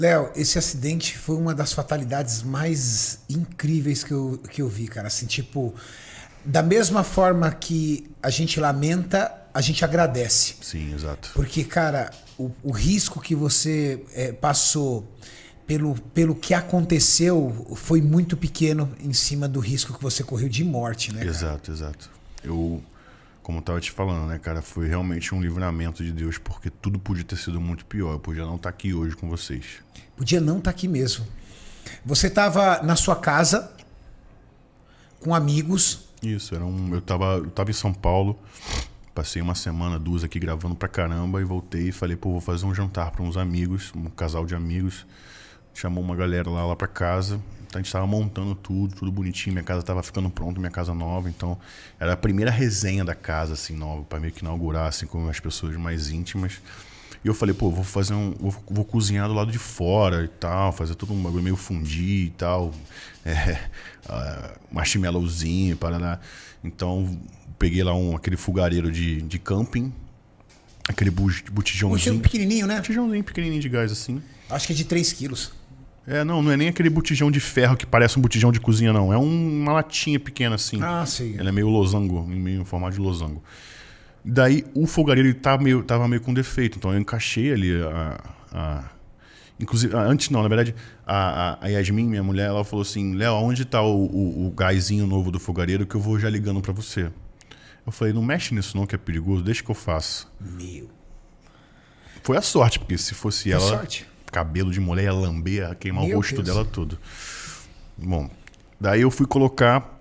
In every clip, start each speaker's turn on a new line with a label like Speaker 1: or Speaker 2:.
Speaker 1: Léo, esse acidente foi uma das fatalidades mais incríveis que eu vi, cara. Assim, tipo, da mesma forma que a gente lamenta, a gente agradece.
Speaker 2: Sim, exato.
Speaker 1: Porque, cara, o risco que você passou pelo que aconteceu foi muito pequeno em cima do risco que você correu de morte, né, cara?
Speaker 2: Exato, exato. Eu, como eu tava te falando, né, cara, foi realmente um livramento de Deus, porque tudo podia ter sido muito pior. Eu podia não estar aqui hoje com vocês.
Speaker 1: Podia não estar aqui mesmo. Você estava na sua casa com amigos.
Speaker 2: Isso, eu tava em São Paulo, passei uma semana, duas aqui gravando pra caramba e voltei e falei, pô, vou fazer um jantar pra uns amigos, um casal de amigos. Chamou uma galera lá pra casa. Então a gente tava montando tudo bonitinho. Minha casa tava ficando pronta, minha casa nova. Então era a primeira resenha da casa, assim, nova, pra meio que inaugurar, assim, com as pessoas mais íntimas. E eu falei, pô, vou fazer vou cozinhar do lado de fora e tal, fazer todo um bagulho meio fundir e tal. Marshmallowzinho, paraná. Então peguei lá aquele fogareiro de camping, aquele botijãozinho.
Speaker 1: Pequenininho, né?
Speaker 2: Botijãozinho pequenininho de gás, assim.
Speaker 1: Acho que é de 3 quilos.
Speaker 2: Não é nem aquele botijão de ferro que parece um botijão de cozinha, não. É uma latinha pequena, assim.
Speaker 1: Ah, sim.
Speaker 2: Ela é meio losango, meio em formato de losango. Daí o fogareiro ele tava meio com defeito, então eu encaixei ali inclusive, antes não, na verdade, a Yasmin, minha mulher, ela falou assim, Léo, onde tá o gásinho novo do fogareiro que eu vou já ligando pra você? Eu falei, não mexe nisso não, que é perigoso, deixa que eu faço.
Speaker 1: Meu.
Speaker 2: Foi a sorte, porque se fosse
Speaker 1: Foi
Speaker 2: ela...
Speaker 1: sorte.
Speaker 2: Cabelo de mulher, ia lamber, ia queimar
Speaker 1: Meu
Speaker 2: o rosto
Speaker 1: Deus.
Speaker 2: dela todo. Bom, daí eu fui colocar,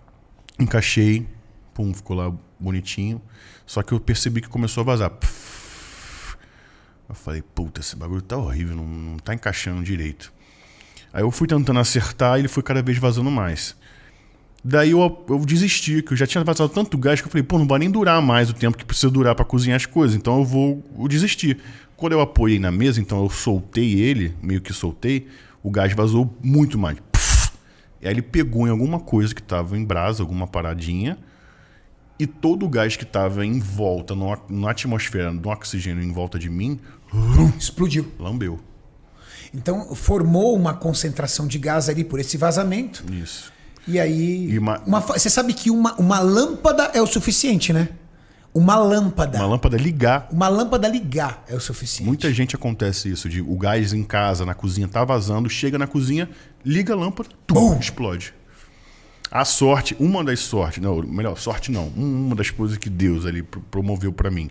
Speaker 2: encaixei, pum, ficou lá bonitinho. Só que eu percebi que começou a vazar. Eu falei, puta, esse bagulho tá horrível, não tá encaixando direito. Aí eu fui tentando acertar e ele foi cada vez vazando mais. Daí eu desisti, que eu já tinha vazado tanto gás que eu falei, pô, não vai nem durar mais o tempo que precisa durar pra cozinhar as coisas, então eu desistir. Quando eu apoiei na mesa, então eu soltei ele, meio que soltei, o gás vazou muito mais. E aí ele pegou em alguma coisa que tava em brasa, alguma paradinha, e todo o gás que tava em volta, na atmosfera, no oxigênio em volta de mim,
Speaker 1: Explodiu.
Speaker 2: lambeu.
Speaker 1: Então formou uma concentração de gás ali por esse vazamento.
Speaker 2: Isso.
Speaker 1: E aí.
Speaker 2: E
Speaker 1: Você sabe que uma lâmpada é o suficiente, né? Uma lâmpada.
Speaker 2: Uma lâmpada ligar.
Speaker 1: Uma lâmpada ligar é o suficiente.
Speaker 2: Muita gente acontece isso, de o gás em casa, na cozinha, tá vazando, chega na cozinha, liga a lâmpada, explode. A sorte, uma das sortes, não, melhor, sorte não, uma das coisas que Deus ali promoveu pra mim.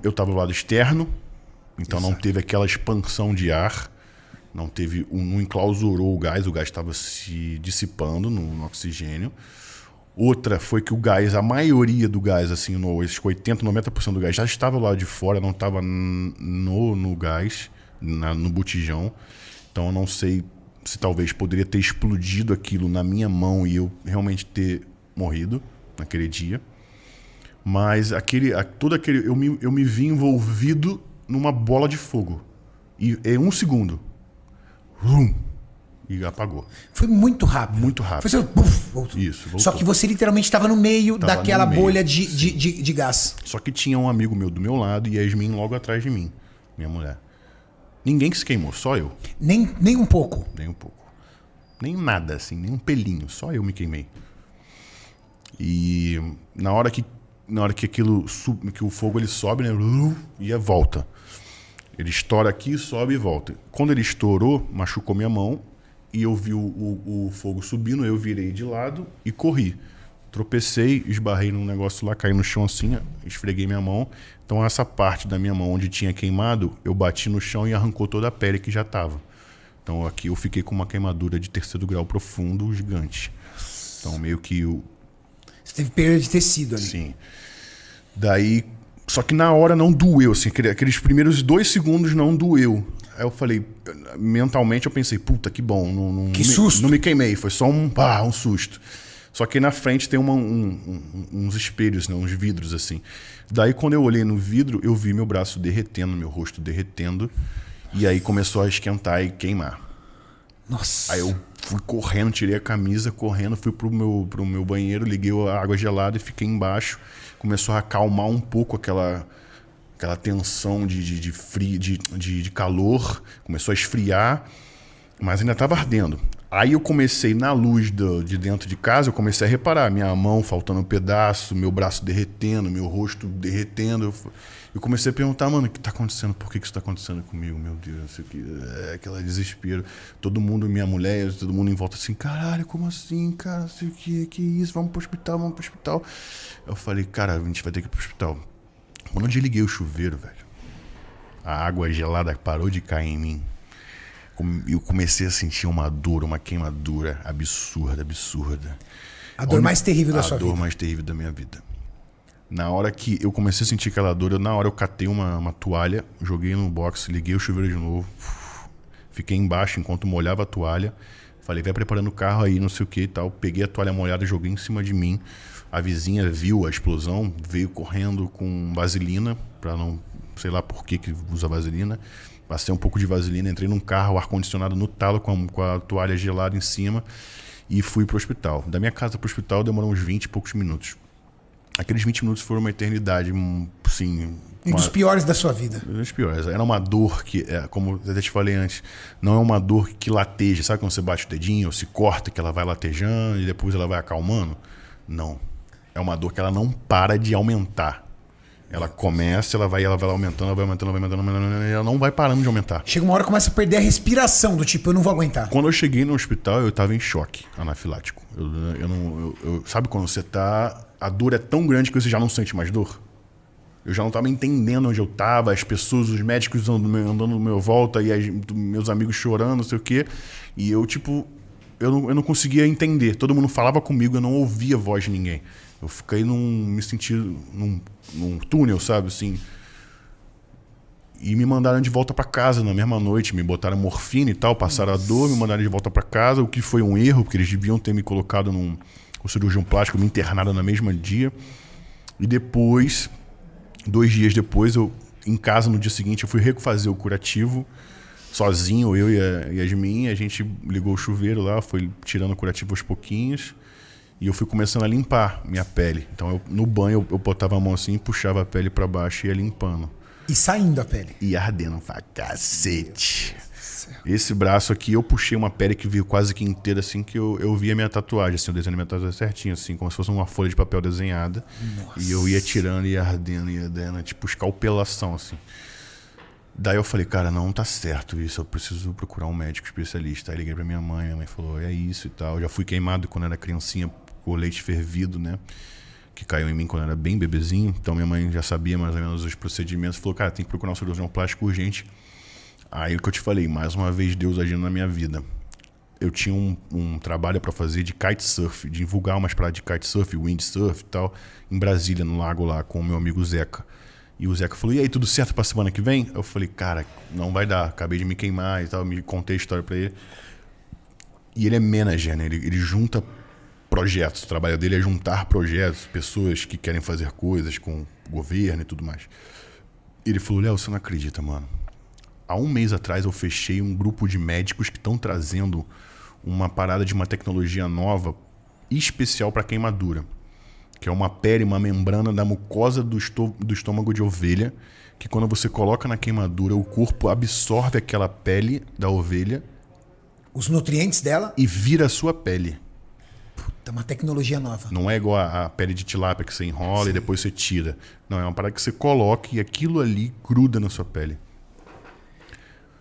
Speaker 2: Eu tava do lado externo, então não teve aquela expansão de ar, não enclausurou o gás estava se dissipando no oxigênio. Outra foi que o gás, a maioria do gás, assim, esses 80%, 90% do gás já estava lá de fora, não estava no gás, no botijão. Então eu não sei se talvez poderia ter explodido aquilo na minha mão e eu realmente ter morrido naquele dia. Mas eu me vi envolvido numa bola de fogo. E em um segundo. E apagou.
Speaker 1: Foi muito rápido.
Speaker 2: Muito rápido.
Speaker 1: Foi assim, puf, voltou.
Speaker 2: Isso, voltou.
Speaker 1: Só que você literalmente estava no meio
Speaker 2: Tava
Speaker 1: daquela
Speaker 2: no meio,
Speaker 1: bolha de gás.
Speaker 2: Só que tinha um amigo meu do meu lado e a Yasmin logo atrás de mim, minha mulher. Ninguém que se queimou, só eu.
Speaker 1: Nem um pouco.
Speaker 2: Nem um pouco. Nem nada, assim, nem um pelinho. Só eu me queimei. E na hora que que o fogo ele sobe, né? E volta. Ele estoura aqui, sobe e volta. Quando ele estourou, machucou minha mão. E eu vi o fogo subindo, eu virei de lado e corri. Tropecei, esbarrei num negócio lá, caí no chão assim, esfreguei minha mão. Então essa parte da minha mão onde tinha queimado, eu bati no chão e arrancou toda a pele que já estava. Então aqui eu fiquei com uma queimadura de 3º grau profundo, gigante. Então meio que...
Speaker 1: Você teve perda de tecido ali.
Speaker 2: Sim. Daí... Só que na hora não doeu, assim, aqueles primeiros 2 segundos não doeu. Aí eu falei, mentalmente eu pensei, puta, que bom.
Speaker 1: Que susto.
Speaker 2: Não me queimei, foi só um susto. Só que na frente tem uns espelhos, né, uns vidros assim. Daí quando eu olhei no vidro, eu vi meu braço derretendo, meu rosto derretendo. E aí começou a esquentar e queimar.
Speaker 1: Nossa.
Speaker 2: Aí eu fui correndo, tirei a camisa, correndo, fui pro meu banheiro, liguei a água gelada e fiquei embaixo. Começou a acalmar um pouco aquela tensão de frio, de calor, começou a esfriar, mas ainda estava ardendo. Aí eu comecei, na luz de dentro de casa, eu comecei a reparar, minha mão faltando um pedaço, meu braço derretendo, meu rosto derretendo. Eu comecei a perguntar, mano, o que tá acontecendo? Por que isso tá acontecendo comigo? Meu Deus, isso aqui é aquele desespero. Todo mundo, minha mulher, todo mundo em volta assim, caralho, como assim, cara? Não sei o que isso? Vamos pro hospital, vamos pro hospital. Eu falei, cara, a gente vai ter que ir pro hospital. Quando eu desliguei o chuveiro, velho, a água gelada parou de cair em mim. Eu comecei a sentir uma dor, uma queimadura absurda.
Speaker 1: A dor mais terrível da sua vida.
Speaker 2: A dor mais terrível da minha vida. Na hora que eu comecei a sentir aquela dor, na hora eu catei uma toalha, joguei no box, liguei o chuveiro de novo, fiquei embaixo enquanto molhava a toalha. Falei, vai preparando o carro aí, não sei o que e tal. Peguei a toalha molhada, joguei em cima de mim. A vizinha viu a explosão, veio correndo com vaselina, pra não, sei lá por que usa vaselina. Passei um pouco de vaselina, entrei num carro, ar-condicionado no talo, com a toalha gelada em cima, e fui pro hospital. Da minha casa pro hospital demorou uns 20 e poucos minutos. Aqueles 20 minutos foram uma eternidade, assim...
Speaker 1: Um dos piores da sua vida.
Speaker 2: Um dos piores. Era uma dor que, como eu até te falei antes, não é uma dor que lateja. Sabe quando você bate o dedinho ou se corta, que ela vai latejando e depois ela vai acalmando? Não. É uma dor que ela não para de aumentar. Ela começa, ela vai aumentando, e ela não vai parando de aumentar.
Speaker 1: Chega uma hora que começa a perder a respiração, do tipo, eu não vou aguentar.
Speaker 2: Quando eu cheguei no hospital, eu tava em choque anafilático. Sabe quando você tá... A dor é tão grande que você já não sente mais dor? Eu já não tava entendendo onde eu tava, as pessoas, os médicos andando no meu volta, e meus amigos chorando, não sei o quê. E eu, tipo... Eu não conseguia entender. Todo mundo falava comigo, eu não ouvia a voz de ninguém. Eu fiquei me senti num túnel, sabe, assim. E me mandaram de volta para casa na mesma noite. Me botaram morfina e tal, passaram a dor, me mandaram de volta para casa, o que foi um erro, porque eles deviam ter me colocado o cirurgião plástico, me internado no mesmo dia. E depois, 2 dias depois, em casa, no dia seguinte, eu fui refazer o curativo, sozinho, eu e a Yasmin. A gente ligou o chuveiro lá, foi tirando o curativo aos pouquinhos. E eu fui começando a limpar minha pele. Então, no banho, eu botava a mão assim, puxava a pele para baixo e ia limpando.
Speaker 1: E saindo a pele.
Speaker 2: E ardendo pra cacete. Esse braço aqui, eu puxei uma pele que veio quase que inteira, assim, que eu via minha tatuagem, assim, eu desenhei minha tatuagem certinho, assim, como se fosse uma folha de papel desenhada. Nossa. E eu ia tirando, ia ardendo, tipo escalpelação, assim. Daí eu falei, cara, não tá certo isso, eu preciso procurar um médico especialista. Aí liguei pra minha mãe falou, é isso e tal. Eu já fui queimado quando era criancinha por leite fervido, né? Que caiu em mim quando eu era bem bebezinho. Então minha mãe já sabia mais ou menos os procedimentos. Falou, cara, tem que procurar um cirurgião plástico urgente. Aí o que eu te falei, mais uma vez Deus agindo na minha vida. Eu tinha um trabalho para fazer de kitesurf, de divulgar umas paradas de kitesurf, windsurf e tal, em Brasília, no lago lá, com o meu amigo Zeca. E o Zeca falou, e aí, tudo certo pra semana que vem? Eu falei, cara, não vai dar, acabei de me queimar e tal, me contei a história pra ele. E ele é manager, né? Ele junta projetos, o trabalho dele é juntar projetos, pessoas que querem fazer coisas com o governo e tudo mais. Ele falou, Léo, você não acredita, mano. Há 1 mês atrás eu fechei um grupo de médicos que estão trazendo uma parada de uma tecnologia nova especial para queimadura, que é uma pele, uma membrana da mucosa do estômago de ovelha, que quando você coloca na queimadura, o corpo absorve aquela pele da ovelha,
Speaker 1: os nutrientes dela,
Speaker 2: e vira a sua pele.
Speaker 1: Puta, uma tecnologia nova.
Speaker 2: Não é igual a pele de tilápia que você enrola. Sim. E depois você tira. Não, é uma parada que você coloca e aquilo ali gruda na sua pele.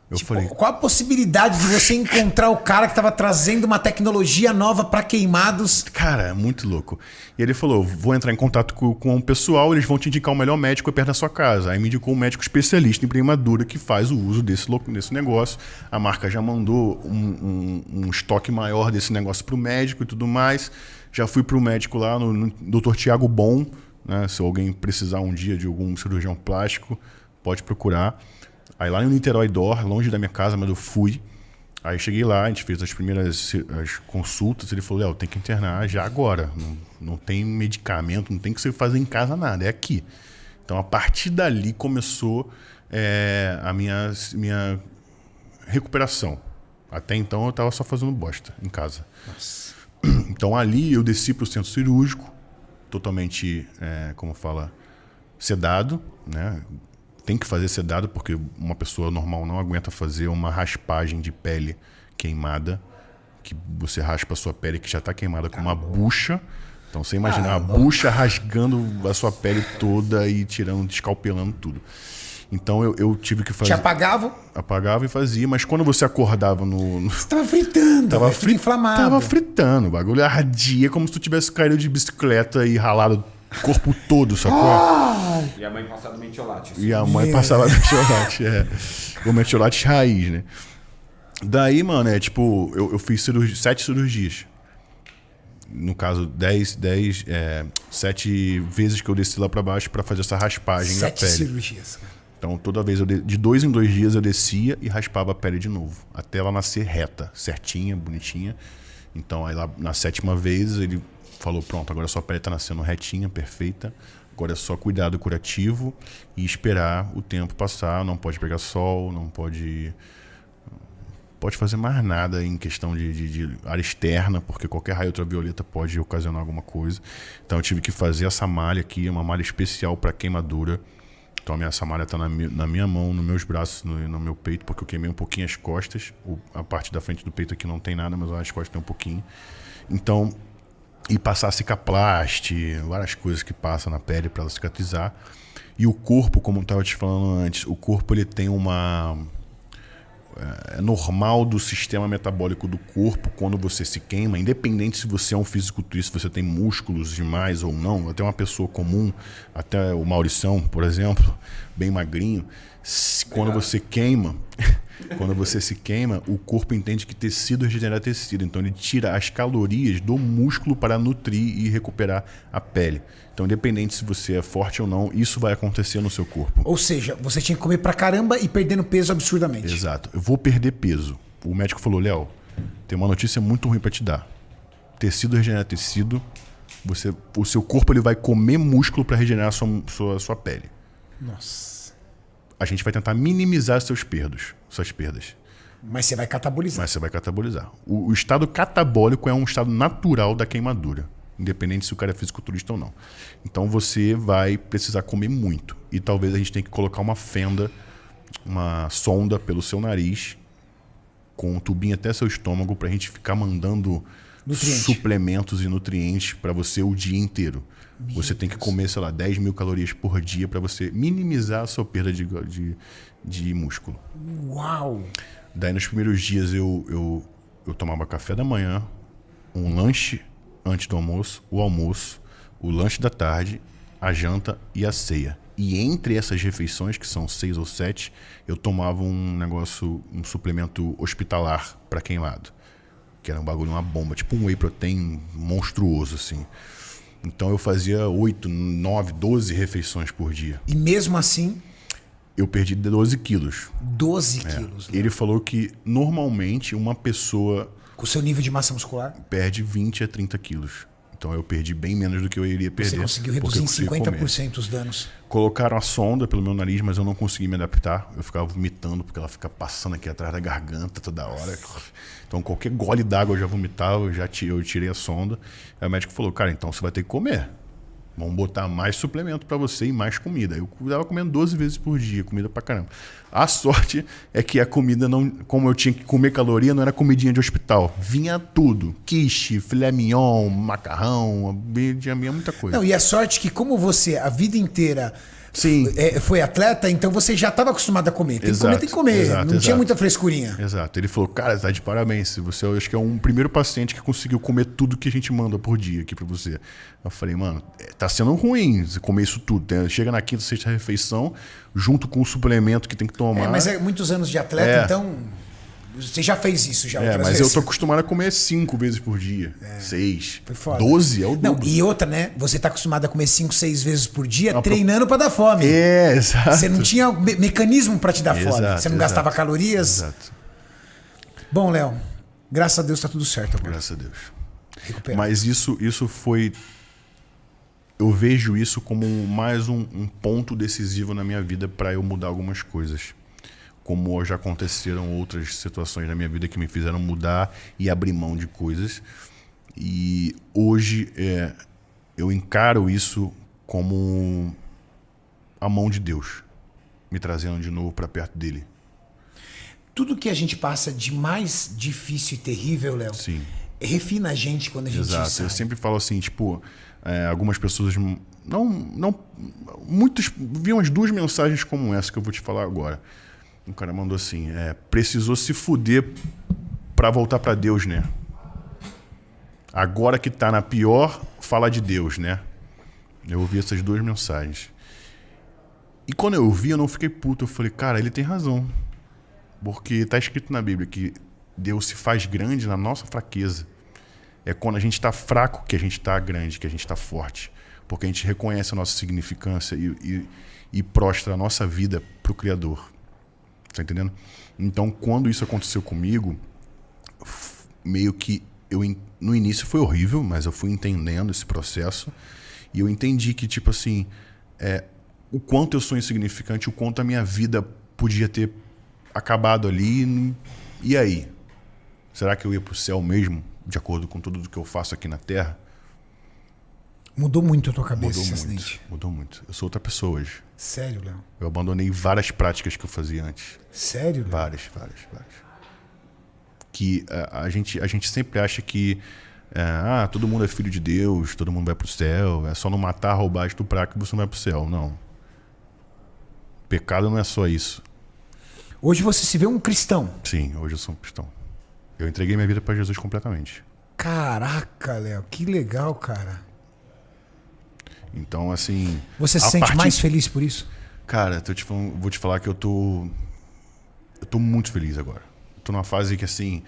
Speaker 2: Eu falei,
Speaker 1: qual a possibilidade de você encontrar o cara que estava trazendo uma tecnologia nova para queimados?
Speaker 2: Cara, é muito louco. E ele falou, vou entrar em contato com o pessoal, eles vão te indicar o melhor médico perto da sua casa. Aí me indicou um médico especialista em queimadura que faz o uso desse negócio. A marca já mandou um estoque maior desse negócio pro médico e tudo mais. Já fui pro médico lá, no Dr. Tiago Bom, né? Se alguém precisar um dia de algum cirurgião plástico, pode procurar. Aí lá em Niterói Dor, longe da minha casa, mas eu fui. Aí cheguei lá, a gente fez as primeiras consultas. Ele falou, Léo, tem que internar já agora. Não tem medicamento, não tem que você fazer em casa nada, é aqui. Então a partir dali começou a minha recuperação. Até então eu estava só fazendo bosta em casa. Nossa. Então ali eu desci para o centro cirúrgico, totalmente, como fala, sedado, né? tem que fazer sedado, porque uma pessoa normal não aguenta fazer uma raspagem de pele queimada, que você raspa a sua pele que já está queimada com uma bucha. Então você imagina a bucha rasgando a sua pele toda e tirando, escalpelando tudo. Então eu tive que fazer.
Speaker 1: Te apagava?
Speaker 2: Apagava e fazia, mas quando você acordava no...
Speaker 1: Você tava fritando, tava inflamado.
Speaker 2: Tava fritando, o bagulho ardia como se tu tivesse caído de bicicleta e ralado o corpo todo, sacou?
Speaker 3: E a mãe passava metiolate.
Speaker 2: E a mãe passava metiolate, o metiolate raiz, né? Daí, mano, tipo, eu fiz 7 cirurgias. No caso, 7 vezes que eu desci lá pra baixo pra fazer essa raspagem da pele.
Speaker 1: 7 cirurgias, cara.
Speaker 2: Então, toda vez, de 2 em 2 dias, eu descia e raspava a pele de novo. Até ela nascer reta, certinha, bonitinha. Então, aí lá, na 7ª vez, ele falou, pronto, agora a sua pele tá nascendo retinha, perfeita. Agora é só cuidado curativo e esperar o tempo passar. Não pode pegar sol, não pode fazer mais nada em questão de área externa, porque qualquer raio ultravioleta pode ocasionar alguma coisa. Então, eu tive que fazer essa malha aqui, uma malha especial para queimadura. Então essa malha está na minha mão, nos meus braços, no meu peito, porque eu queimei um pouquinho as costas. A parte da frente do peito aqui não tem nada, mas as costas tem um pouquinho. Então, e passar cicaplaste, várias coisas que passam na pele para ela cicatrizar. E o corpo, como eu estava te falando antes, o corpo ele tem é normal do sistema metabólico do corpo quando você se queima, independente se você é um fisiculturista, se você tem músculos demais ou não, até uma pessoa comum, até o Maurição, por exemplo, bem magrinho, quando você queima, quando você se queima, o corpo entende que tecido regenera tecido, então ele tira as calorias do músculo para nutrir e recuperar a pele. Então, independente se você é forte ou não, isso vai acontecer no seu corpo.
Speaker 1: Ou seja, você tinha que comer pra caramba e perdendo peso absurdamente.
Speaker 2: Exato. Eu vou perder peso. O médico falou, Léo, tem uma notícia muito ruim pra te dar. Tecido regenera tecido. O seu corpo ele vai comer músculo para regenerar a sua pele.
Speaker 1: Nossa.
Speaker 2: A gente vai tentar minimizar suas perdas.
Speaker 1: Mas você vai catabolizar.
Speaker 2: O estado catabólico é um estado natural da queimadura. Independente se o cara é fisiculturista ou não. Então você vai precisar comer muito. E talvez a gente tenha que colocar uma fenda, uma sonda pelo seu nariz, com um tubinho até seu estômago, pra gente ficar mandando suplementos e nutrientes para você o dia inteiro. Você tem que comer, sei lá, 10 mil calorias por dia para você minimizar a sua perda de músculo.
Speaker 1: Uau!
Speaker 2: Daí nos primeiros dias eu tomava café da manhã, um lanche antes do almoço, o lanche da tarde, a janta e a ceia. E entre essas refeições, que são 6 ou 7, eu tomava um suplemento hospitalar para queimado. Que era um bagulho, uma bomba, tipo um whey protein monstruoso, assim. Então eu fazia 8, 9, 12 refeições por dia.
Speaker 1: E mesmo assim...
Speaker 2: Eu perdi 12 quilos.
Speaker 1: 12 quilos. Né?
Speaker 2: Ele falou que normalmente uma pessoa...
Speaker 1: Com o seu nível de massa muscular?
Speaker 2: Perde 20 a 30 quilos. Então eu perdi bem menos do que eu iria perder.
Speaker 1: Você conseguiu reduzir em 50% os danos.
Speaker 2: Colocaram a sonda pelo meu nariz, mas eu não consegui me adaptar. Eu ficava vomitando, porque ela fica passando aqui atrás da garganta toda hora. Então qualquer gole d'água eu já vomitava, eu tirei a sonda. Aí o médico falou, cara, então você vai ter que comer. Vamos botar mais suplemento para você e mais comida. Eu estava comendo 12 vezes por dia, comida pra caramba. A sorte é que a comida, não, como eu tinha que comer caloria, não era comidinha de hospital. Vinha tudo. Quiche, filé mignon, macarrão, vinha muita coisa.
Speaker 1: Não, e a sorte que como você a vida inteira foi atleta, então você já estava acostumado a comer. Tem que comer. Não tinha muita frescurinha.
Speaker 2: Exato. Ele falou, cara, tá de parabéns. Você, eu acho que é um primeiro paciente que conseguiu comer tudo que a gente manda por dia aqui pra você. Eu falei, mano, tá sendo ruim você comer isso tudo. Chega na quinta, sexta refeição, junto com o suplemento que tem que tomar.
Speaker 1: Mas é muitos anos de atleta, então... Você já fez isso já outras vezes.
Speaker 2: Eu tô acostumado a comer 5 vezes por dia. 6.
Speaker 1: Foi foda.
Speaker 2: 12 é o dobro.
Speaker 1: Não, e outra, né? Você tá acostumado a comer 5, 6 vezes por dia, treinando pra dar fome.
Speaker 2: Exato.
Speaker 1: Você não tinha mecanismo pra te dar fome. Você não gastava calorias.
Speaker 2: Exato.
Speaker 1: Bom, Léo, graças a Deus tá tudo certo agora.
Speaker 2: Graças a Deus.
Speaker 1: Recuperado.
Speaker 2: Mas isso foi... Eu vejo isso como mais um ponto decisivo na minha vida para eu mudar algumas coisas. Como já aconteceram outras situações na minha vida que me fizeram mudar e abrir mão de coisas. E hoje eu encaro isso como a mão de Deus. me trazendo de novo para perto dele.
Speaker 1: Tudo que a gente passa de mais difícil e terrível, Léo,
Speaker 2: Sim.
Speaker 1: refina a gente quando a gente
Speaker 2: Exato.
Speaker 1: sai.
Speaker 2: Eu sempre falo assim, tipo, algumas pessoas muitos viam as 2 mensagens como essa que eu vou te falar agora. O cara mandou assim, precisou se fuder pra voltar pra Deus, né? Agora que tá na pior, fala de Deus, né? Eu ouvi essas 2 mensagens. E quando eu ouvi, eu não fiquei puto. Eu falei, cara, ele tem razão. Porque tá escrito na Bíblia que Deus se faz grande na nossa fraqueza. É quando a gente tá fraco que a gente tá grande, que a gente tá forte. Porque a gente reconhece a nossa significância e prostra a nossa vida pro Criador. Tá entendendo? Então, quando isso aconteceu comigo, meio que no início foi horrível, mas eu fui entendendo esse processo e eu entendi que, tipo assim, o quanto eu sou insignificante, o quanto a minha vida podia ter acabado ali. E aí? Será que eu ia pro céu mesmo, de acordo com tudo que eu faço aqui na Terra?
Speaker 1: Mudou muito a tua cabeça esse acidente?
Speaker 2: Mudou muito. Eu sou outra pessoa hoje.
Speaker 1: Sério, Léo?
Speaker 2: Eu abandonei várias práticas que eu fazia antes.
Speaker 1: Sério, Léo?
Speaker 2: Várias. Que a gente sempre acha que todo mundo é filho de Deus, todo mundo vai pro céu, é só não matar, roubar, estuprar que você não vai pro céu. Não. Pecado não é só isso.
Speaker 1: Hoje você se vê um cristão.
Speaker 2: Sim, hoje eu sou um cristão. Eu entreguei minha vida para Jesus completamente.
Speaker 1: Caraca, Léo, que legal, cara.
Speaker 2: Então, assim...
Speaker 1: Você se sente mais feliz por isso?
Speaker 2: Cara, vou te falar que eu tô muito feliz agora. Eu tô numa fase que, assim,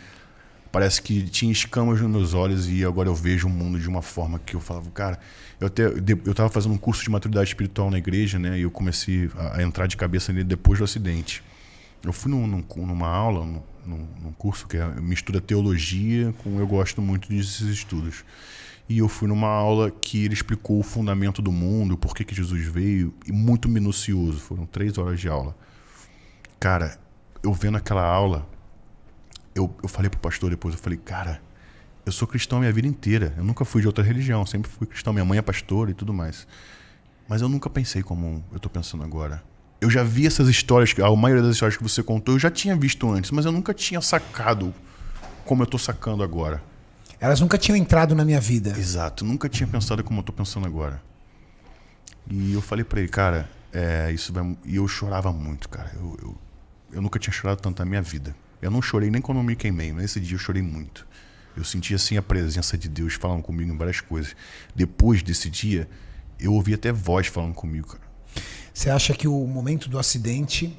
Speaker 2: parece que tinha escamas nos meus olhos e agora eu vejo o mundo de uma forma que eu falava, cara... Eu tava fazendo um curso de maturidade espiritual na igreja, né? E eu comecei a entrar de cabeça nele depois do acidente. Eu fui numa aula, num curso que mistura teologia com... Eu gosto muito desses estudos. E eu fui numa aula que ele explicou o fundamento do mundo, por que Jesus veio, e muito minucioso. Foram 3 horas de aula. Cara, eu vendo aquela aula, eu falei pro pastor depois, eu falei, cara, eu sou cristão a minha vida inteira. Eu nunca fui de outra religião, sempre fui cristão. Minha mãe é pastora e tudo mais. Mas eu nunca pensei como eu tô pensando agora. Eu já vi essas histórias, a maioria das histórias que você contou, eu já tinha visto antes, mas eu nunca tinha sacado como eu tô sacando agora.
Speaker 1: Elas nunca tinham entrado na minha vida.
Speaker 2: Exato, nunca tinha pensado como eu tô pensando agora. E eu falei pra ele, cara, isso vai... E eu chorava muito, cara. Eu nunca tinha chorado tanto na minha vida. Eu não chorei nem quando eu me queimei, mas esse dia eu chorei muito. Eu senti assim a presença de Deus falando comigo em várias coisas. Depois desse dia, eu ouvi até voz falando comigo, cara.
Speaker 1: Você acha que o momento do acidente...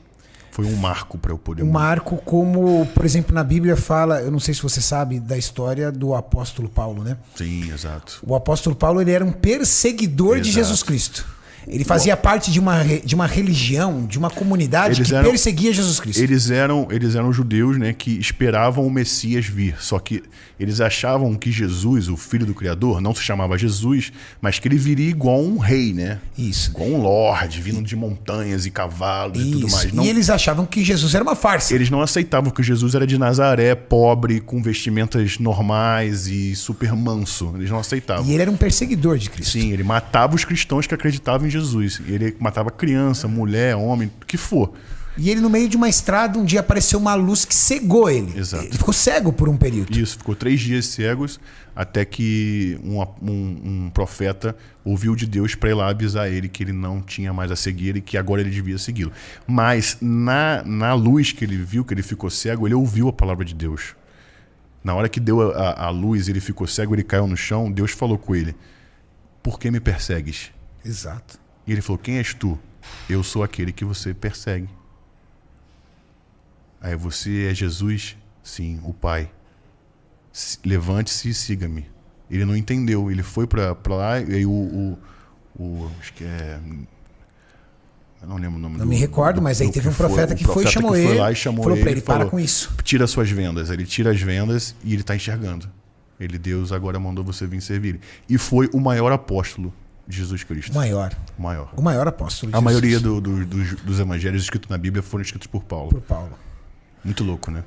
Speaker 2: Foi um marco para eu poder...
Speaker 1: Um marco como, por exemplo, na Bíblia fala, eu não sei se você sabe da história do apóstolo Paulo, né?
Speaker 2: Sim, exato.
Speaker 1: O apóstolo Paulo, ele era um perseguidor de Jesus Cristo. Ele fazia parte de uma religião, de uma comunidade que perseguia Jesus Cristo.
Speaker 2: Eles eram judeus, né, que esperavam o Messias vir. Só que eles achavam que Jesus, o Filho do Criador, não se chamava Jesus, mas que ele viria igual um rei, né?
Speaker 1: Isso.
Speaker 2: Igual um lorde, vindo de montanhas e cavalos e tudo mais.
Speaker 1: Não... E eles achavam que Jesus era uma farsa.
Speaker 2: Eles não aceitavam que Jesus era de Nazaré, pobre, com vestimentas normais e super manso. Eles não aceitavam.
Speaker 1: E ele era um perseguidor de Cristo.
Speaker 2: Sim, ele matava os cristãos que acreditavam em Jesus. Ele matava criança, mulher, homem, o que for.
Speaker 1: E ele, no meio de uma estrada, um dia apareceu uma luz que cegou ele.
Speaker 2: Exato.
Speaker 1: Ele ficou cego por um período.
Speaker 2: Isso, ficou 3 dias cegos, até que um profeta ouviu de Deus para ir lá avisar ele que ele não tinha mais a seguir e que agora ele devia segui-lo. Mas na luz que ele viu, que ele ficou cego, ele ouviu a palavra de Deus. Na hora que deu a luz, ele ficou cego, ele caiu no chão, Deus falou com ele: por que me persegues?
Speaker 1: Exato.
Speaker 2: E ele falou: quem és tu? Eu sou aquele que você persegue. Aí, você é Jesus? Sim, o Pai. Levante-se e siga-me. Ele não entendeu. Ele foi pra lá e aí acho que é... Eu não lembro o nome.
Speaker 1: Não me recordo, mas aí teve um profeta que foi e chamou ele. Falou pra ele, para com isso.
Speaker 2: Tira suas vendas. Ele tira as vendas e ele tá enxergando. Deus agora mandou você vir servir. E foi o maior apóstolo de Jesus Cristo.
Speaker 1: O maior apóstolo de Jesus.
Speaker 2: A maioria dos evangelhos escritos na Bíblia foram escritos por Paulo.
Speaker 1: Por Paulo.
Speaker 2: Muito louco, né?